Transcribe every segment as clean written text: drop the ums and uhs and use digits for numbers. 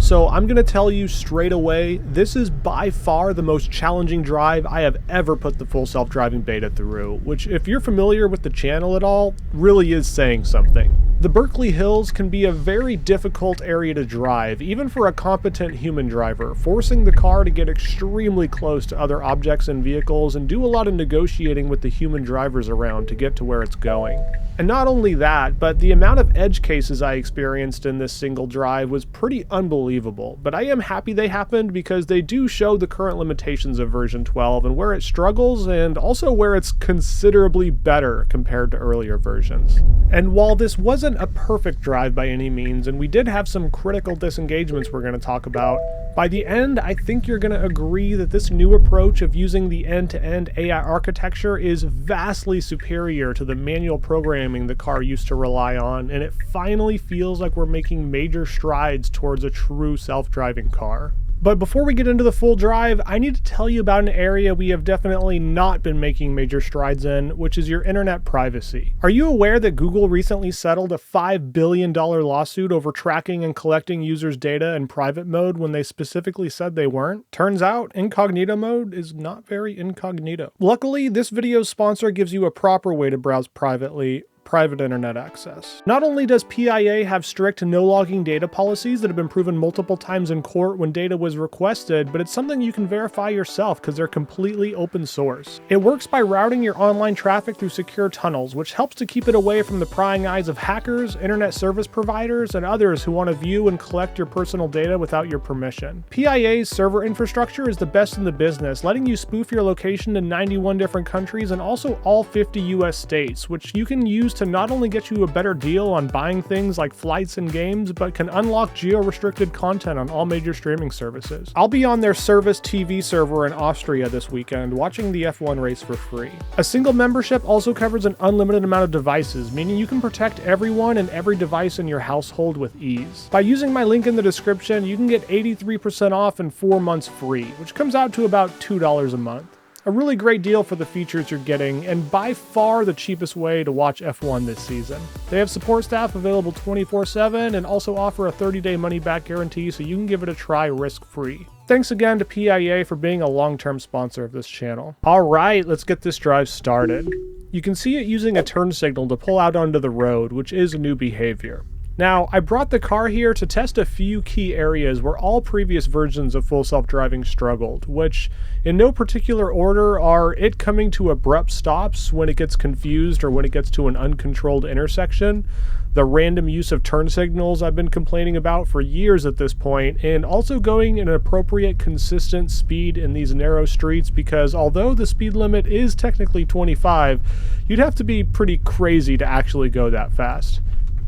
So I'm going to tell you straight away, this is by far the most challenging drive I have ever put the full self-driving beta through, which if you're familiar with the channel at all, really is saying something. The Berkeley Hills can be a very difficult area to drive, even for a competent human driver, forcing the car to get extremely close to other objects and vehicles and do a lot of negotiating with the human drivers around to get to where it's going. And not only that, but the amount of edge cases I experienced in this single drive was pretty unbelievable. But I am happy they happened because they do show the current limitations of version 12 and where it struggles, and also where it's considerably better compared to earlier versions. And while this wasn't a perfect drive by any means, and we did have some critical disengagements we're going to talk about, by the end I think you're going to agree that this new approach of using the end-to-end AI architecture is vastly superior to the manual programming the car used to rely on, and it finally feels like we're making major strides towards a true self-driving car. But before we get into the full drive, I need to tell you about an area we have definitely not been making major strides in, which is your internet privacy. Are you aware that Google recently settled a $5 billion lawsuit over tracking and collecting users' data in private mode when they specifically said they weren't? Turns out, incognito mode is not very incognito. Luckily, this video's sponsor gives you a proper way to browse privately: private internet access. Not only does PIA have strict no-logging data policies that have been proven multiple times in court when data was requested, but it's something you can verify yourself because they're completely open source. It works by routing your online traffic through secure tunnels, which helps to keep it away from the prying eyes of hackers, internet service providers, and others who want to view and collect your personal data without your permission. PIA's server infrastructure is the best in the business, letting you spoof your location in 91 different countries and also all 50 US states, which you can use to not only get you a better deal on buying things like flights and games, but can unlock geo-restricted content on all major streaming services. I'll be on their Service TV server in Austria this weekend, watching the F1 race for free. A single membership also covers an unlimited amount of devices, meaning you can protect everyone and every device in your household with ease. By using my link in the description, you can get 83% off and 4 months free, which comes out to about $2 a month. A really great deal for the features you're getting, and by far the cheapest way to watch F1 this season. They have support staff available 24/7 and also offer a 30-day money-back guarantee, so you can give it a try risk-free. Thanks again to PIA for being a long-term sponsor of this channel. Alright, let's get this drive started. You can see it using a turn signal to pull out onto the road, which is a new behavior. Now, I brought the car here to test a few key areas where all previous versions of full self-driving struggled, which, in no particular order, are it coming to abrupt stops when it gets confused or when it gets to an uncontrolled intersection, the random use of turn signals I've been complaining about for years at this point, and also going an appropriate, consistent speed in these narrow streets, because although the speed limit is technically 25, you'd have to be pretty crazy to actually go that fast.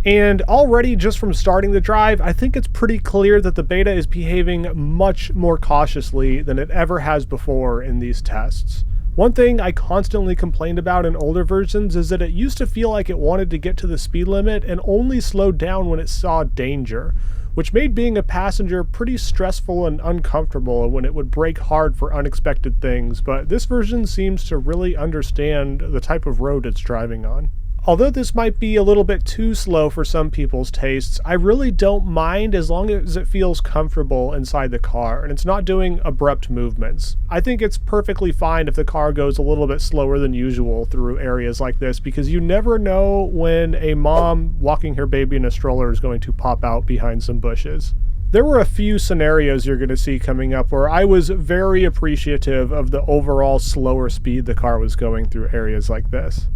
And already, just from starting the drive, I think it's pretty clear that the beta is behaving much more cautiously than it ever has before in these tests. One thing I constantly complained about in older versions is that it used to feel like it wanted to get to the speed limit and only slowed down when it saw danger, which made being a passenger pretty stressful and uncomfortable when it would brake hard for unexpected things, but this version seems to really understand the type of road it's driving on. Although this might be a little bit too slow for some people's tastes, I really don't mind as long as it feels comfortable inside the car and it's not doing abrupt movements. I think it's perfectly fine if the car goes a little bit slower than usual through areas like this, because you never know when a mom walking her baby in a stroller is going to pop out behind some bushes. There were a few scenarios you're going to see coming up where I was very appreciative of the overall slower speed the car was going through areas like this.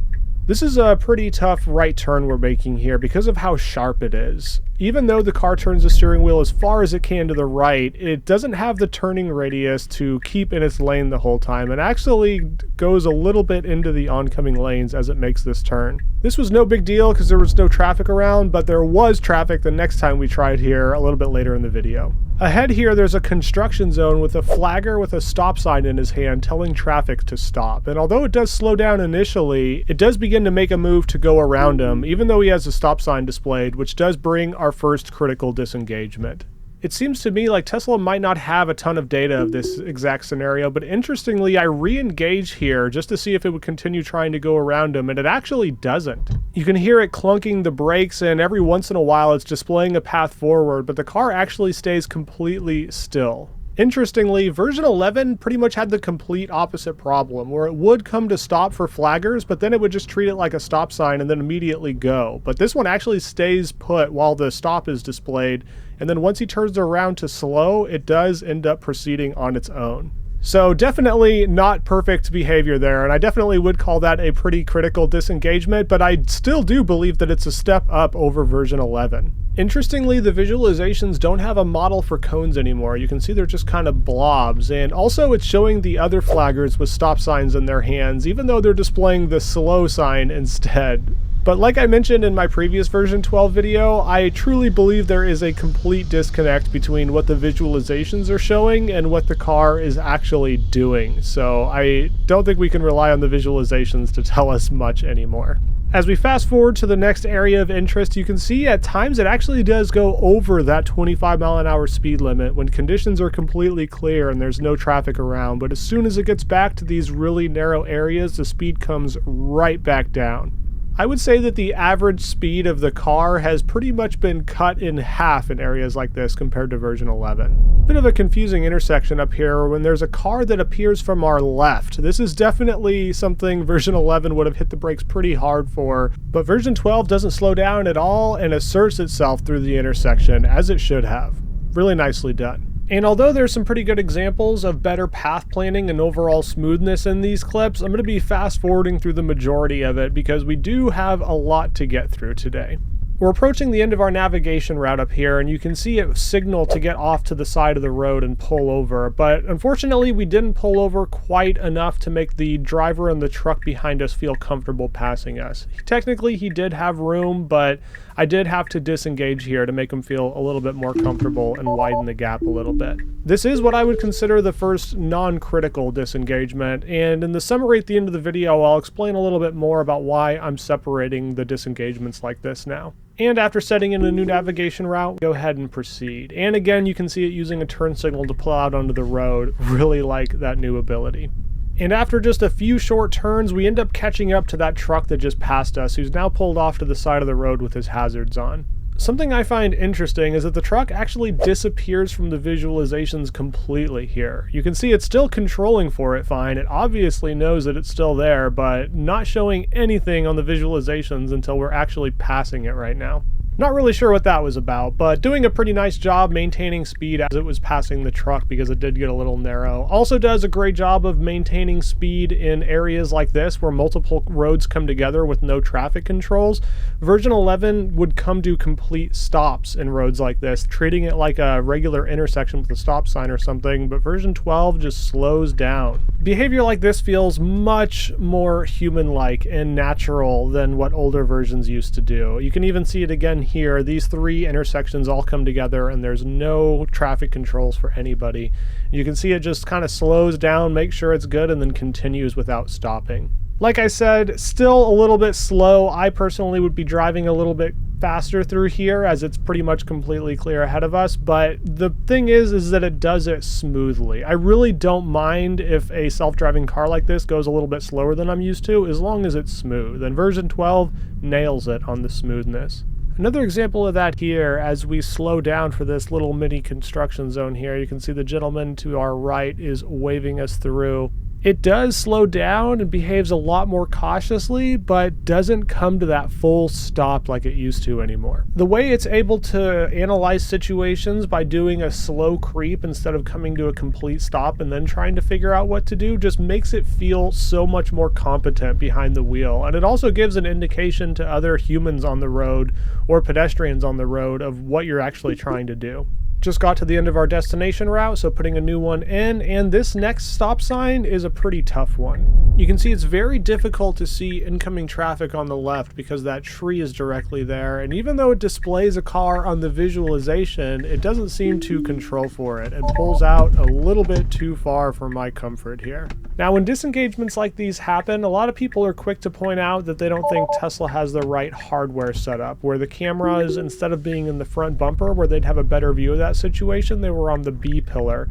This is a pretty tough right turn we're making here because of how sharp it is. Even though the car turns the steering wheel as far as it can to the right, it doesn't have the turning radius to keep in its lane the whole time, and actually goes a little bit into the oncoming lanes as it makes this turn. This was no big deal because there was no traffic around, but there was traffic the next time we tried here a little bit later in the video. Ahead here, there's a construction zone with a flagger with a stop sign in his hand telling traffic to stop. And although it does slow down initially, it does begin to make a move to go around him, even though he has a stop sign displayed, which does bring our first critical disengagement. It seems to me like Tesla might not have a ton of data of this exact scenario, but interestingly, I re-engage here just to see if it would continue trying to go around him, and it actually doesn't. You can hear it clunking the brakes, and every once in a while it's displaying a path forward, but the car actually stays completely still. Interestingly, version 11 pretty much had the complete opposite problem, where it would come to stop for flaggers, but then it would just treat it like a stop sign and then immediately go. But this one actually stays put while the stop is displayed, and then once he turns around to slow, it does end up proceeding on its own. So definitely not perfect behavior there, and I definitely would call that a pretty critical disengagement, but I still do believe that it's a step up over version 11. Interestingly, the visualizations don't have a model for cones anymore. You can see they're just kind of blobs, and also it's showing the other flaggers with stop signs in their hands, even though they're displaying the slow sign instead. But like I mentioned in my previous version 12 video, I truly believe there is a complete disconnect between what the visualizations are showing and what the car is actually doing. So I don't think we can rely on the visualizations to tell us much anymore. As we fast forward to the next area of interest, you can see at times it actually does go over that 25-mile-an-hour speed limit when conditions are completely clear and there's no traffic around. But as soon as it gets back to these really narrow areas, the speed comes right back down. I would say that the average speed of the car has pretty much been cut in half in areas like this compared to version 11. Bit of a confusing intersection up here when there's a car that appears from our left. This is definitely something version 11 would have hit the brakes pretty hard for, but version 12 doesn't slow down at all and asserts itself through the intersection as it should have. Really nicely done. And although there's some pretty good examples of better path planning and overall smoothness in these clips, I'm going to be fast forwarding through the majority of it because we do have a lot to get through today. We're approaching the end of our navigation route up here, and you can see it signal to get off to the side of the road and pull over, but unfortunately we didn't pull over quite enough to make the driver and the truck behind us feel comfortable passing us. Technically he did have room, but I did have to disengage here to make him feel a little bit more comfortable and widen the gap a little bit. This is what I would consider the first non-critical disengagement, and in the summary at the end of the video I'll explain a little bit more about why I'm separating the disengagements like this now. And after setting in a new navigation route, go ahead and proceed. And again, you can see it using a turn signal to pull out onto the road. Really like that new ability. And after just a few short turns, we end up catching up to that truck that just passed us, who's now pulled off to the side of the road with his hazards on. Something I find interesting is that the truck actually disappears from the visualizations completely here. You can see it's still controlling for it fine. It obviously knows that it's still there, but not showing anything on the visualizations until we're actually passing it right now. Not really sure what that was about, but doing a pretty nice job maintaining speed as it was passing the truck because it did get a little narrow. Also does a great job of maintaining speed in areas like this where multiple roads come together with no traffic controls. Version 11 would come to complete stops in roads like this, treating it like a regular intersection with a stop sign or something, but version 12 just slows down. Behavior like this feels much more human-like and natural than what older versions used to do. You can even see it again here. These three intersections all come together and there's no traffic controls for anybody. You can see it just kind of slows down, makes sure it's good, and then continues without stopping. Like I said, still a little bit slow. I personally would be driving a little bit faster through here as it's pretty much completely clear ahead of us, but the thing is that it does it smoothly. I really don't mind if a self-driving car like this goes a little bit slower than I'm used to, as long as it's smooth, and version 12 nails it on the smoothness. Another example of that here, as we slow down for this little mini construction zone here, you can see the gentleman to our right is waving us through. It does slow down and behaves a lot more cautiously, but doesn't come to that full stop like it used to anymore. The way it's able to analyze situations by doing a slow creep instead of coming to a complete stop and then trying to figure out what to do just makes it feel so much more competent behind the wheel. And it also gives an indication to other humans on the road or pedestrians on the road of what you're actually trying to do. Just got to the end of our destination route, so putting a new one in, and this next stop sign is a pretty tough one. You can see it's very difficult to see incoming traffic on the left because that tree is directly there, and even though it displays a car on the visualization, it doesn't seem to control for it and pulls out a little bit too far for my comfort here. Now, when disengagements like these happen, a lot of people are quick to point out that they don't think Tesla has the right hardware setup, where the cameras, instead of being in the front bumper where they'd have a better view of that that situation, they were on the B pillar.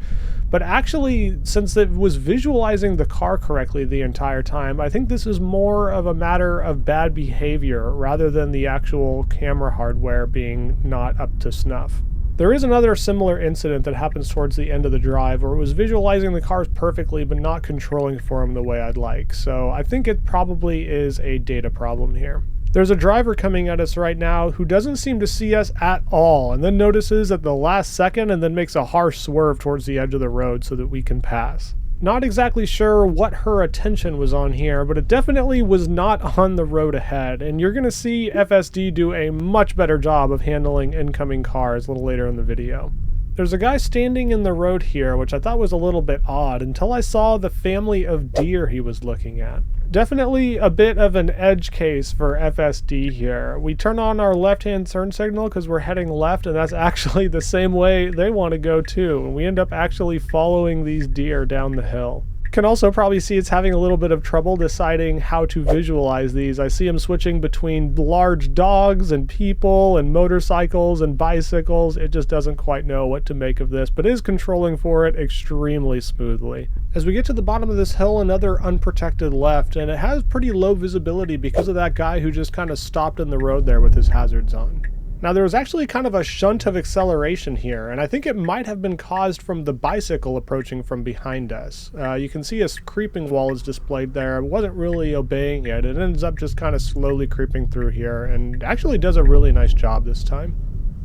But actually, since it was visualizing the car correctly the entire time, I think this is more of a matter of bad behavior rather than the actual camera hardware being not up to snuff. There is another similar incident that happens towards the end of the drive where it was visualizing the cars perfectly but not controlling for them the way I'd like. So I think it probably is a data problem here. There's a driver coming at us right now who doesn't seem to see us at all and then notices at the last second and then makes a harsh swerve towards the edge of the road so that we can pass. Not exactly sure what her attention was on here, but it definitely was not on the road ahead, and you're going to see FSD do a much better job of handling incoming cars a little later in the video. There's a guy standing in the road here, which I thought was a little bit odd until I saw the family of deer he was looking at. Definitely a bit of an edge case for FSD here. We turn on our left-hand turn signal because we're heading left, and that's actually the same way they want to go too. And we end up actually following these deer down the hill. Can also probably see it's having a little bit of trouble deciding how to visualize these. I see him switching between large dogs and people and motorcycles and bicycles. It just doesn't quite know what to make of this, but is controlling for it extremely smoothly. As we get to the bottom of this hill, another unprotected left, and it has pretty low visibility because of that guy who just kind of stopped in the road there with his hazards on. Now there was actually kind of a shunt of acceleration here, and I think it might have been caused from the bicycle approaching from behind us. You can see a creeping wall is displayed there. It wasn't really obeying it. It ends up just kind of slowly creeping through here and actually does a really nice job this time.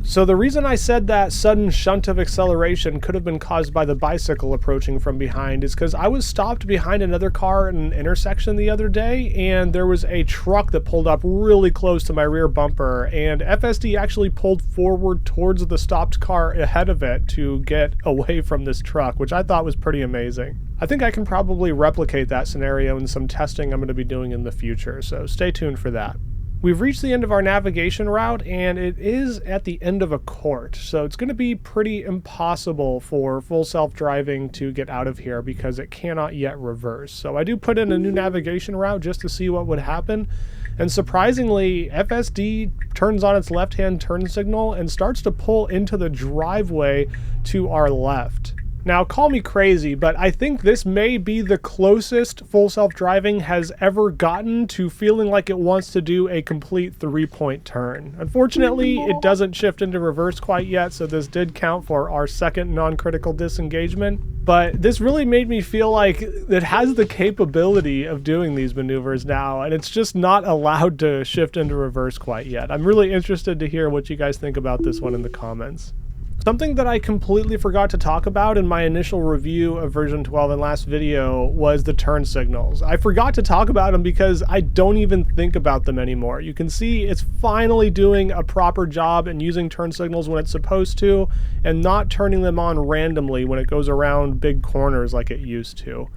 So the reason I said that sudden shunt of acceleration could have been caused by the bicycle approaching from behind is because I was stopped behind another car in an intersection the other day, and there was a truck that pulled up really close to my rear bumper, and FSD actually pulled forward towards the stopped car ahead of it to get away from this truck, which I thought was pretty amazing. I think I can probably replicate that scenario in some testing I'm going to be doing in the future, so stay tuned for that. We've reached the end of our navigation route, and it is at the end of a court, so it's going to be pretty impossible for full self-driving to get out of here because it cannot yet reverse. So I do put in a new navigation route just to see what would happen, and surprisingly, FSD turns on its left-hand turn signal and starts to pull into the driveway to our left. Now, call me crazy, but I think this may be the closest full self-driving has ever gotten to feeling like it wants to do a complete three-point turn. Unfortunately, it doesn't shift into reverse quite yet, so this did count for our second non-critical disengagement. But this really made me feel like it has the capability of doing these maneuvers now, and it's just not allowed to shift into reverse quite yet. I'm really interested to hear what you guys think about this one in the comments. Something that I completely forgot to talk about in my initial review of version 12 and last video was the turn signals. I forgot to talk about them because I don't even think about them anymore. You can see it's finally doing a proper job and using turn signals when it's supposed to and not turning them on randomly when it goes around big corners like it used to.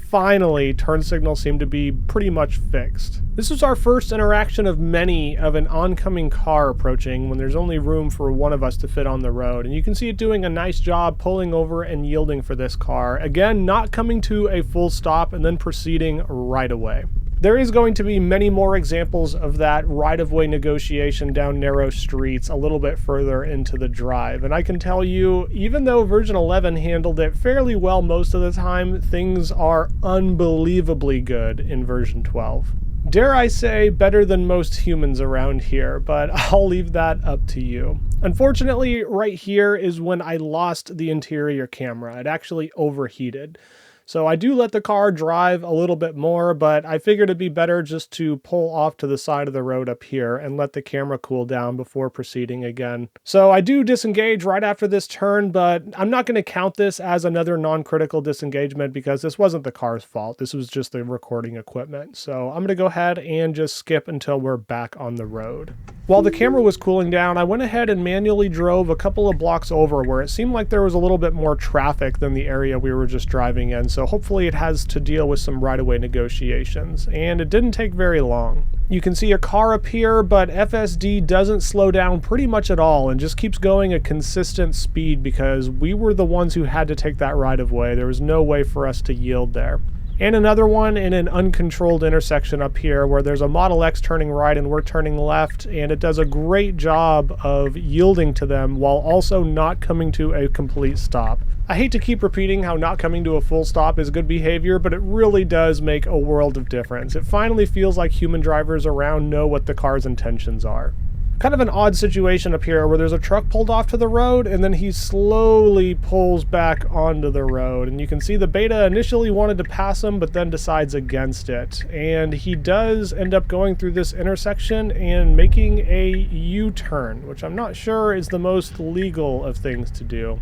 Finally, turn signals seem to be pretty much fixed. This is our first interaction of many of an oncoming car approaching when there's only room for one of us to fit on the road, and you can see it doing a nice job pulling over and yielding for this car. Again, not coming to a full stop and then proceeding right away. There is going to be many more examples of that right-of-way negotiation down narrow streets a little bit further into the drive. And I can tell you, even though version 11 handled it fairly well most of the time, things are unbelievably good in version 12. Dare I say, better than most humans around here, but I'll leave that up to you. Unfortunately, right here is when I lost the interior camera. It actually overheated. So I do let the car drive a little bit more, but I figured it'd be better just to pull off to the side of the road up here and let the camera cool down before proceeding again. So I do disengage right after this turn, but I'm not going to count this as another non-critical disengagement because this wasn't the car's fault. This was just the recording equipment. So I'm going to go ahead and just skip until we're back on the road. While the camera was cooling down, I went ahead and manually drove a couple of blocks over where it seemed like there was a little bit more traffic than the area we were just driving in. So hopefully it has to deal with some right-of-way negotiations, and it didn't take very long. You can see a car up here, but FSD doesn't slow down pretty much at all and just keeps going at consistent speed because we were the ones who had to take that right-of-way. There was no way for us to yield there. And another one in an uncontrolled intersection up here where there's a Model X turning right and we're turning left, and it does a great job of yielding to them while also not coming to a complete stop. I hate to keep repeating how not coming to a full stop is good behavior, but it really does make a world of difference. It finally feels like human drivers around know what the car's intentions are. Kind of an odd situation up here where there's a truck pulled off to the road and then he slowly pulls back onto the road, and you can see the Beta initially wanted to pass him but then decides against it, and he does end up going through this intersection and making a U-turn, which I'm not sure is the most legal of things to do.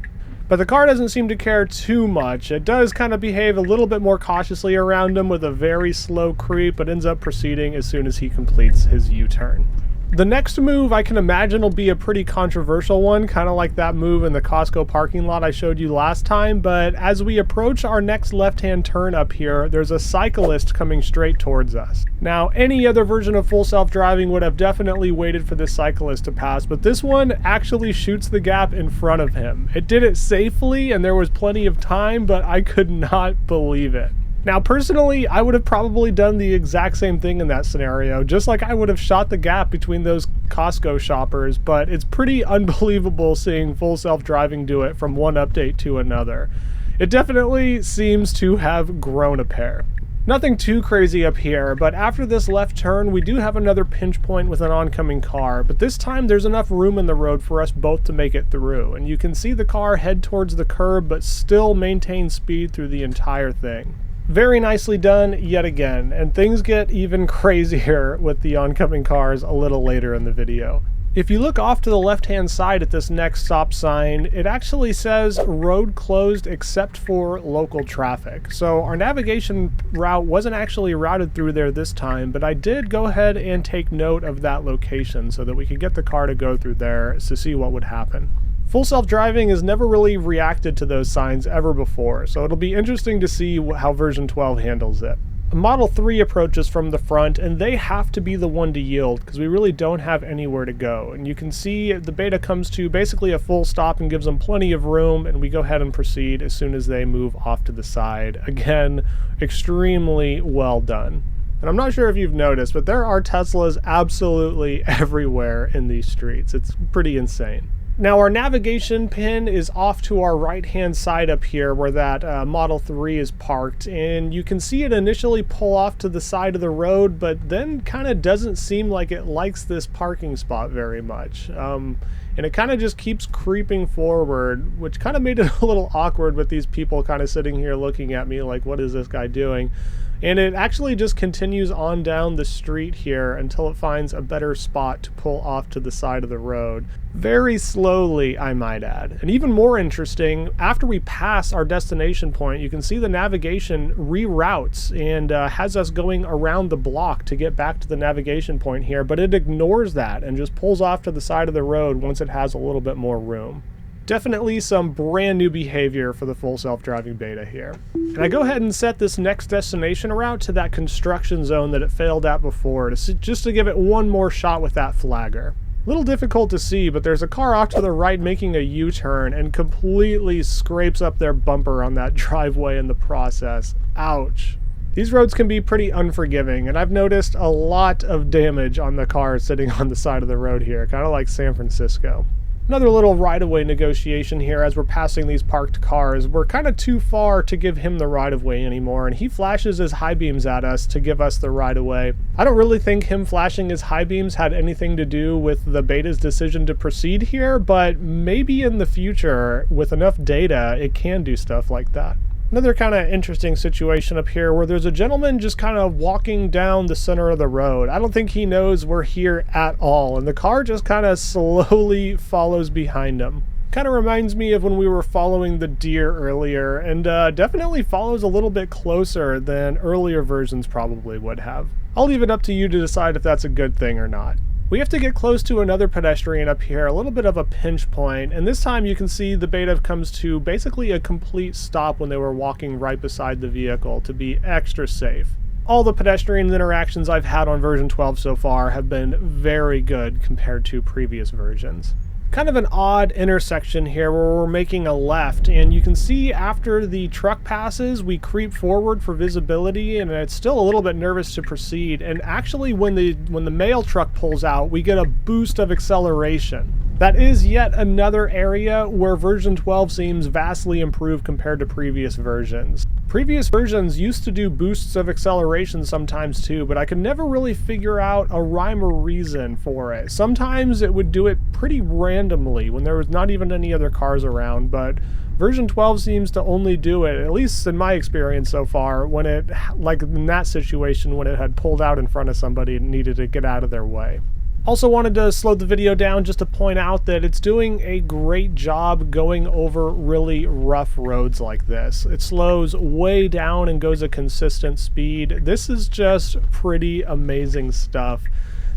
But the car doesn't seem to care too much. It does kind of behave a little bit more cautiously around him with a very slow creep, but ends up proceeding as soon as he completes his U-turn. The next move I can imagine will be a pretty controversial one, kind of like that move in the Costco parking lot I showed you last time, but as we approach our next left-hand turn up here, there's a cyclist coming straight towards us. Now, any other version of full self-driving would have definitely waited for this cyclist to pass, but this one actually shoots the gap in front of him. It did it safely and there was plenty of time, but I could not believe it. Now, personally, I would have probably done the exact same thing in that scenario, just like I would have shot the gap between those Costco shoppers, but it's pretty unbelievable seeing full self-driving do it from one update to another. It definitely seems to have grown a pair. Nothing too crazy up here, but after this left turn, we do have another pinch point with an oncoming car, but this time there's enough room in the road for us both to make it through, and you can see the car head towards the curb but still maintain speed through the entire thing. Very nicely done yet again, and things get even crazier with the oncoming cars a little later in the video. If you look off to the left-hand side at this next stop sign, it actually says road closed except for local traffic. So our navigation route wasn't actually routed through there this time, but I did go ahead and take note of that location so that we could get the car to go through there to see what would happen. Full self-driving has never really reacted to those signs ever before, so it'll be interesting to see how version 12 handles it. Model 3 approaches from the front, and they have to be the one to yield because we really don't have anywhere to go. And you can see the Beta comes to basically a full stop and gives them plenty of room, and we go ahead and proceed as soon as they move off to the side. Again, extremely well done. And I'm not sure if you've noticed, but there are Teslas absolutely everywhere in these streets. It's pretty insane. Now our navigation pin is off to our right-hand side up here where that Model 3 is parked, and you can see it initially pull off to the side of the road, but then kind of doesn't seem like it likes this parking spot very much. And it kind of just keeps creeping forward, which kind of made it a little awkward with these people kind of sitting here looking at me like, what is this guy doing? And it actually just continues on down the street here until it finds a better spot to pull off to the side of the road. Very slowly, I might add. And even more interesting, after we pass our destination point, you can see the navigation reroutes and has us going around the block to get back to the navigation point here, but it ignores that and just pulls off to the side of the road once it has a little bit more room. Definitely some brand new behavior for the full self-driving Beta here. And I go ahead and set this next destination route to that construction zone that it failed at before, just to give it one more shot with that flagger. A little difficult to see, but there's a car off to the right making a U-turn and completely scrapes up their bumper on that driveway in the process. Ouch. These roads can be pretty unforgiving, and I've noticed a lot of damage on the car sitting on the side of the road here, kind of like San Francisco. Another little right-of-way negotiation here as we're passing these parked cars. We're kind of too far to give him the right-of-way anymore, and he flashes his high beams at us to give us the right-of-way. I don't really think him flashing his high beams had anything to do with the Beta's decision to proceed here, but maybe in the future, with enough data, it can do stuff like that. Another kind of interesting situation up here where there's a gentleman just kind of walking down the center of the road. I don't think he knows we're here at all, and the car just kind of slowly follows behind him. Kind of reminds me of when we were following the deer earlier, and definitely follows a little bit closer than earlier versions probably would have. I'll leave it up to you to decide if that's a good thing or not. We have to get close to another pedestrian up here, a little bit of a pinch point, and this time you can see the Beta comes to basically a complete stop when they were walking right beside the vehicle to be extra safe. All the pedestrian interactions I've had on version 12 so far have been very good compared to previous versions. Kind of an odd intersection here where we're making a left, and you can see after the truck passes we creep forward for visibility, and it's still a little bit nervous to proceed. And actually when the mail truck pulls out, we get a boost of acceleration. That is yet another area where version 12 seems vastly improved compared to previous versions. Previous versions used to do boosts of acceleration sometimes too, but I could never really figure out a rhyme or reason for it. Sometimes it would do it pretty randomly when there was not even any other cars around, but version 12 seems to only do it, at least in my experience so far, when it, like in that situation, when it had pulled out in front of somebody and needed to get out of their way. Also wanted to slow the video down just to point out that it's doing a great job going over really rough roads like this. It slows way down and goes a consistent speed. This is just pretty amazing stuff.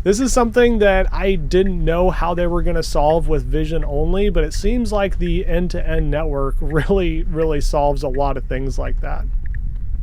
This is something that I didn't know how they were going to solve with vision only, but it seems like the end-to-end network really solves a lot of things like that.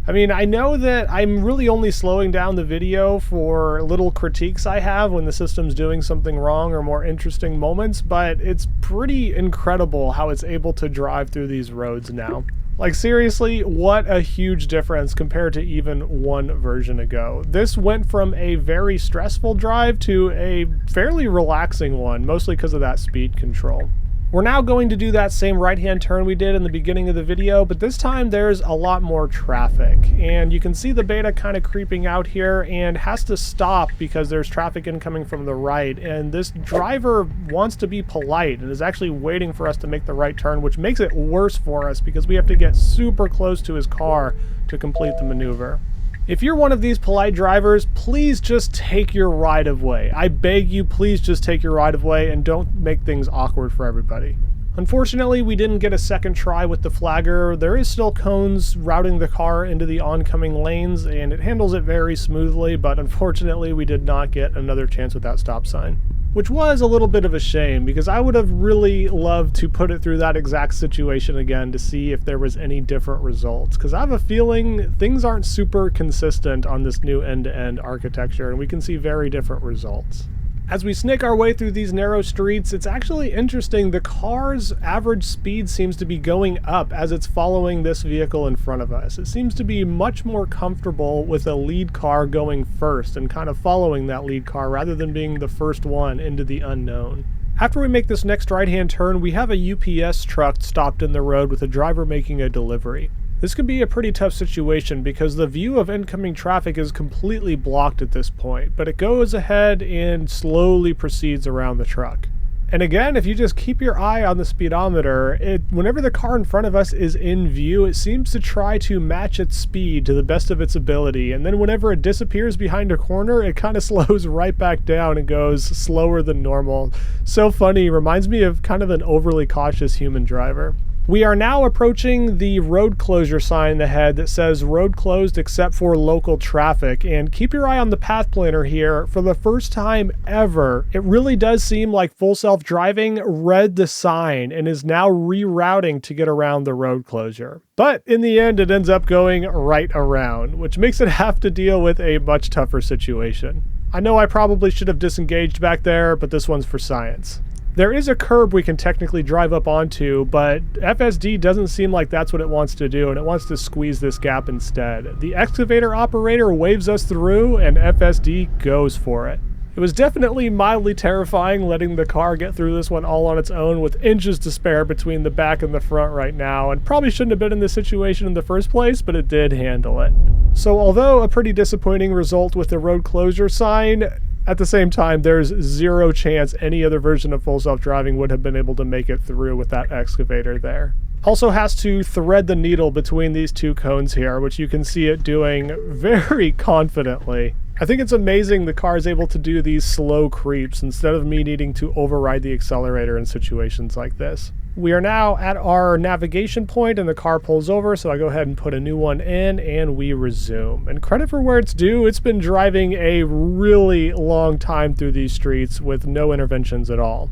I mean, I know that I'm really only slowing down the video for little critiques I have when the system's doing something wrong or more interesting moments, but it's pretty incredible how it's able to drive through these roads now. Like seriously, what a huge difference compared to even one version ago. This went from a very stressful drive to a fairly relaxing one, mostly because of that speed control. We're now going to do that same right-hand turn we did in the beginning of the video, but this time there's a lot more traffic. And you can see the beta kind of creeping out here and has to stop because there's traffic incoming from the right. And this driver wants to be polite and is actually waiting for us to make the right turn, which makes it worse for us because we have to get super close to his car to complete the maneuver. If you're one of these polite drivers, please just take your right of way. I beg you, please just take your right of way and don't make things awkward for everybody. Unfortunately, we didn't get a second try with the flagger. There is still cones routing the car into the oncoming lanes, and it handles it very smoothly, but unfortunately we did not get another chance with that stop sign. Which was a little bit of a shame, because I would have really loved to put it through that exact situation again to see if there was any different results, because I have a feeling things aren't super consistent on this new end-to-end architecture, and we can see very different results. As we snake our way through these narrow streets, it's actually interesting. The car's average speed seems to be going up as it's following this vehicle in front of us. It seems to be much more comfortable with a lead car going first and kind of following that lead car rather than being the first one into the unknown. After we make this next right-hand turn, we have a UPS truck stopped in the road with a driver making a delivery. This could be a pretty tough situation because the view of incoming traffic is completely blocked at this point, but it goes ahead and slowly proceeds around the truck. And again, if you just keep your eye on the speedometer, whenever the car in front of us is in view, it seems to try to match its speed to the best of its ability, and then whenever it disappears behind a corner, it kind of slows right back down and goes slower than normal. So funny, reminds me of kind of an overly cautious human driver. We are now approaching the road closure sign ahead that says road closed except for local traffic, and keep your eye on the path planner here. For the first time ever, it really does seem like Full Self Driving read the sign and is now rerouting to get around the road closure. But in the end, it ends up going right around, which makes it have to deal with a much tougher situation. I know I probably should have disengaged back there, but this one's for science. There is a curb we can technically drive up onto, but FSD doesn't seem like that's what it wants to do, and it wants to squeeze this gap instead. The excavator operator waves us through, and FSD goes for it. It was definitely mildly terrifying letting the car get through this one all on its own with inches to spare between the back and the front right now, and probably shouldn't have been in this situation in the first place, but it did handle it. So although a pretty disappointing result with the road closure sign, at the same time, there's zero chance any other version of Full Self Driving would have been able to make it through with that excavator there. Also has to thread the needle between these two cones here, which you can see it doing very confidently. I think it's amazing the car is able to do these slow creeps instead of me needing to override the accelerator in situations like this. We are now at our navigation point and the car pulls over, so I go ahead and put a new one in and we resume. And credit for where it's due, it's been driving a really long time through these streets with no interventions at all.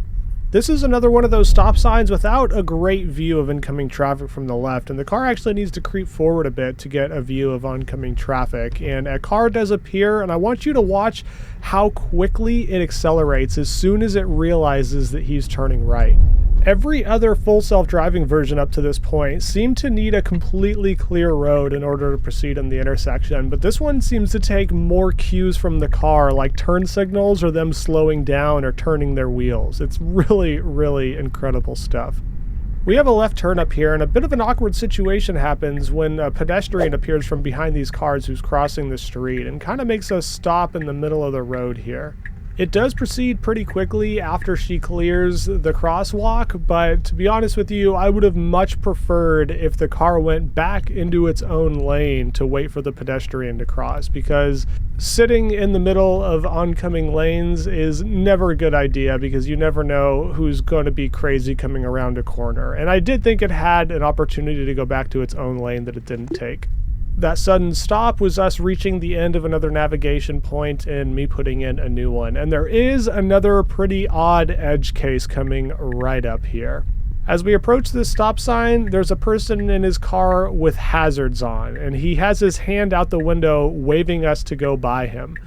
This is another one of those stop signs without a great view of incoming traffic from the left, and the car actually needs to creep forward a bit to get a view of oncoming traffic. And a car does appear, and I want you to watch how quickly it accelerates as soon as it realizes that he's turning right. Every other full self-driving version up to this point seemed to need a completely clear road in order to proceed in the intersection, but this one seems to take more cues from the car, like turn signals or them slowing down or turning their wheels. It's really, really incredible stuff. We have a left turn up here, and a bit of an awkward situation happens when a pedestrian appears from behind these cars who's crossing the street and kind of makes us stop in the middle of the road here. It does proceed pretty quickly after she clears the crosswalk, but to be honest with you, I would have much preferred if the car went back into its own lane to wait for the pedestrian to cross, because sitting in the middle of oncoming lanes is never a good idea because you never know who's going to be crazy coming around a corner. And I did think it had an opportunity to go back to its own lane that it didn't take. That sudden stop was us reaching the end of another navigation point and me putting in a new one. And there is another pretty odd edge case coming right up here. As we approach this stop sign, there's a person in his car with hazards on, and he has his hand out the window waving us to go by him.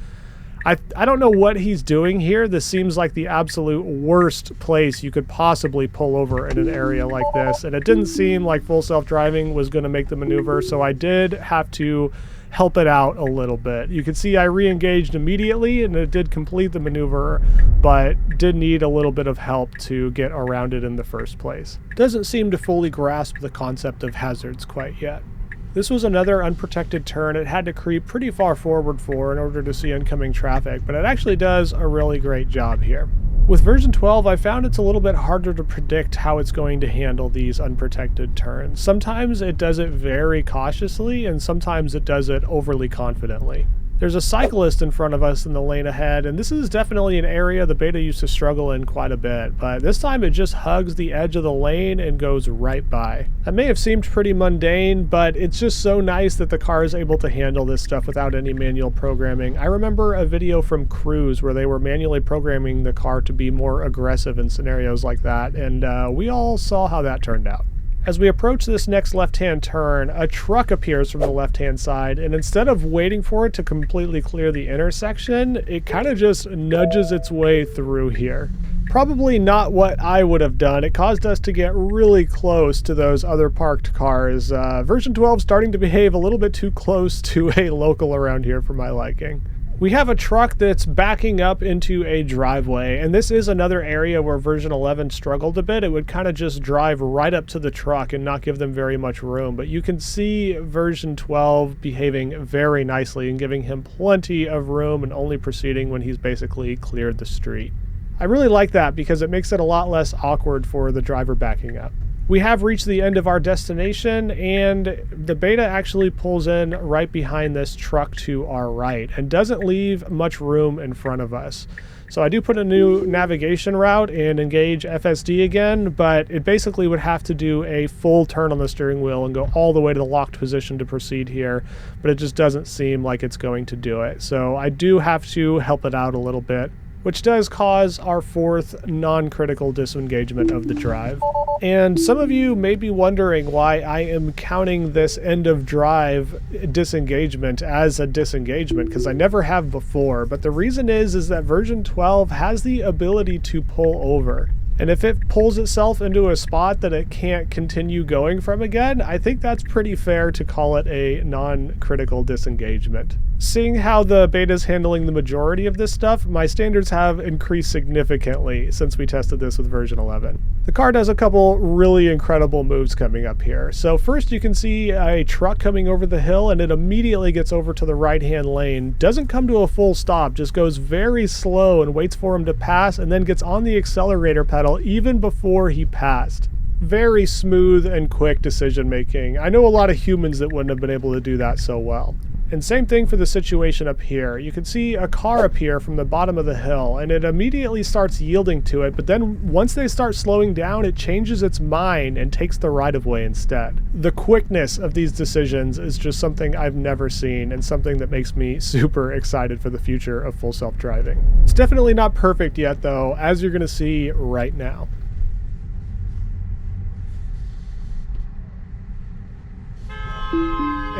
I don't know what he's doing here. This seems like the absolute worst place you could possibly pull over in an area like this, and it didn't seem like full self-driving was going to make the maneuver, so I did have to help it out a little bit. You can see I re-engaged immediately, and it did complete the maneuver, but did need a little bit of help to get around it in the first place. Doesn't seem to fully grasp the concept of hazards quite yet. This was another unprotected turn it had to creep pretty far forward for in order to see incoming traffic, but it actually does a really great job here. With version 12, I found it's a little bit harder to predict how it's going to handle these unprotected turns. Sometimes it does it very cautiously, and sometimes it does it overly confidently. There's a cyclist in front of us in the lane ahead, and this is definitely an area the beta used to struggle in quite a bit, but this time it just hugs the edge of the lane and goes right by. That may have seemed pretty mundane, but it's just so nice that the car is able to handle this stuff without any manual programming. I remember a video from Cruise where they were manually programming the car to be more aggressive in scenarios like that, and we all saw how that turned out. As we approach this next left-hand turn, a truck appears from the left-hand side, and instead of waiting for it to completely clear the intersection, it kind of just nudges its way through here. Probably not what I would have done. It caused us to get really close to those other parked cars. Version 12 starting to behave a little bit too close to a local around here for my liking. We have a truck that's backing up into a driveway, and this is another area where version 11 struggled a bit. It would kind of just drive right up to the truck and not give them very much room, but you can see version 12 behaving very nicely and giving him plenty of room and only proceeding when he's basically cleared the street. I really like that because it makes it a lot less awkward for the driver backing up. We have reached the end of our destination, and the beta actually pulls in right behind this truck to our right and doesn't leave much room in front of us. So I do put a new navigation route and engage FSD again, but it basically would have to do a full turn on the steering wheel and go all the way to the locked position to proceed here, but it just doesn't seem like it's going to do it. So I do have to help it out a little bit, which does cause our fourth non-critical disengagement of the drive. And some of you may be wondering why I am counting this end of drive disengagement as a disengagement, because I never have before. But the reason is that version 12 has the ability to pull over. And if it pulls itself into a spot that it can't continue going from again, I think that's pretty fair to call it a non-critical disengagement. Seeing how the beta is handling the majority of this stuff, my standards have increased significantly since we tested this with version 11. The car does a couple really incredible moves coming up here. So first you can see a truck coming over the hill, and it immediately gets over to the right-hand lane, doesn't come to a full stop, just goes very slow and waits for him to pass, and then gets on the accelerator pedal even before he passed. Very smooth and quick decision making. I know a lot of humans that wouldn't have been able to do that so well. And same thing for the situation up here. You can see a car appear from the bottom of the hill, and it immediately starts yielding to it, but then once they start slowing down, it changes its mind and takes the right-of-way instead. The quickness of these decisions is just something I've never seen, and something that makes me super excited for the future of full self-driving. It's definitely not perfect yet though, as you're going to see right now.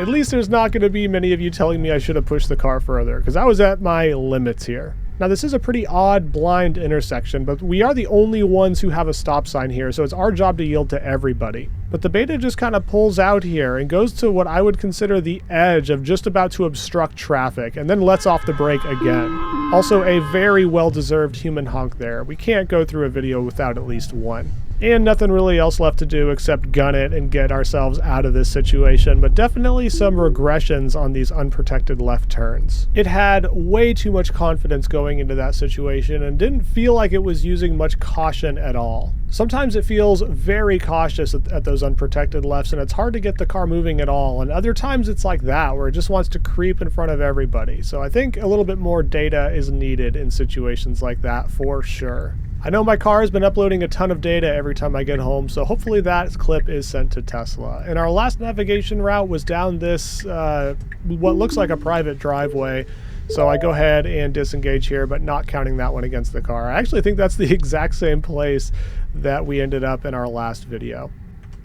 At least there's not going to be many of you telling me I should have pushed the car further, because I was at my limits here. Now this is a pretty odd blind intersection, but we are the only ones who have a stop sign here, so it's our job to yield to everybody. But the beta just kind of pulls out here and goes to what I would consider the edge of just about to obstruct traffic, and then lets off the brake again. Also a very well-deserved human honk there. We can't go through a video without at least one. And nothing really else left to do except gun it and get ourselves out of this situation, but definitely some regressions on these unprotected left turns. It had way too much confidence going into that situation and didn't feel like it was using much caution at all. Sometimes it feels very cautious at those unprotected lefts, and it's hard to get the car moving at all, and other times it's like that, where it just wants to creep in front of everybody. So I think a little bit more data is needed in situations like that for sure. I know my car has been uploading a ton of data every time I get home, so hopefully that clip is sent to Tesla. And our last navigation route was down this, what looks like a private driveway. So I go ahead and disengage here, but not counting that one against the car. I actually think that's the exact same place that we ended up in our last video.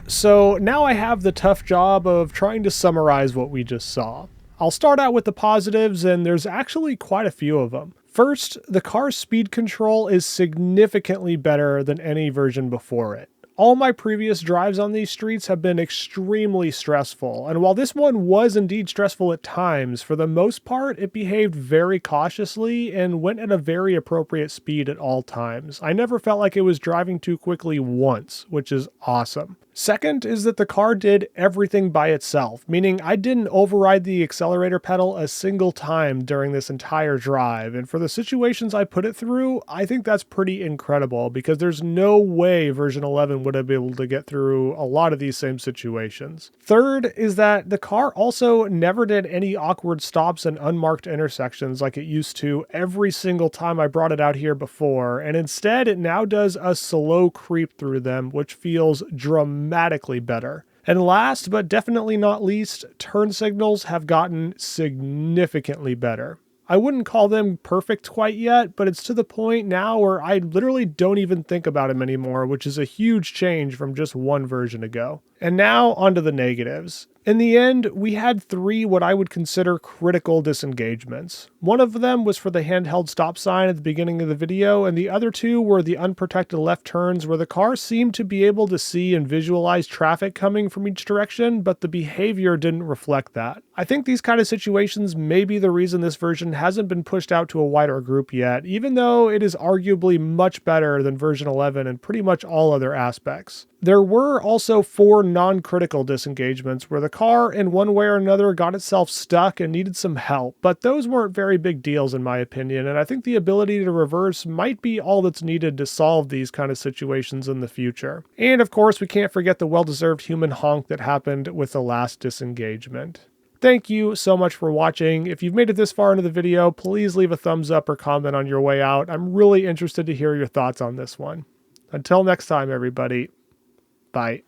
So now I have the tough job of trying to summarize what we just saw. I'll start out with the positives, and there's actually quite a few of them. First, the car's speed control is significantly better than any version before it. All my previous drives on these streets have been extremely stressful, and while this one was indeed stressful at times, for the most part it behaved very cautiously and went at a very appropriate speed at all times. I never felt like it was driving too quickly once, which is awesome. Second is that the car did everything by itself, meaning I didn't override the accelerator pedal a single time during this entire drive, and for the situations I put it through, I think that's pretty incredible, because there's no way version 11 would have been able to get through a lot of these same situations. Third is that the car also never did any awkward stops in unmarked intersections like it used to every single time I brought it out here before, and instead it now does a slow creep through them, which feels dramatically better. And last, but definitely not least, turn signals have gotten significantly better. I wouldn't call them perfect quite yet, but it's to the point now where I literally don't even think about them anymore, which is a huge change from just one version ago. And now onto the negatives. In the end, we had 3 what I would consider critical disengagements. One of them was for the handheld stop sign at the beginning of the video, and the other 2 were the unprotected left turns where the car seemed to be able to see and visualize traffic coming from each direction, but the behavior didn't reflect that. I think these kind of situations may be the reason this version hasn't been pushed out to a wider group yet, even though it is arguably much better than version 11 in pretty much all other aspects. There were also 4 non-critical disengagements where the car in one way or another got itself stuck and needed some help, but those weren't very big deals in my opinion, and I think the ability to reverse might be all that's needed to solve these kind of situations in the future. And of course, we can't forget the well-deserved human honk that happened with the last disengagement. Thank you so much for watching. If you've made it this far into the video, please leave a thumbs up or comment on your way out. I'm really interested to hear your thoughts on this one. Until next time, everybody. Bye.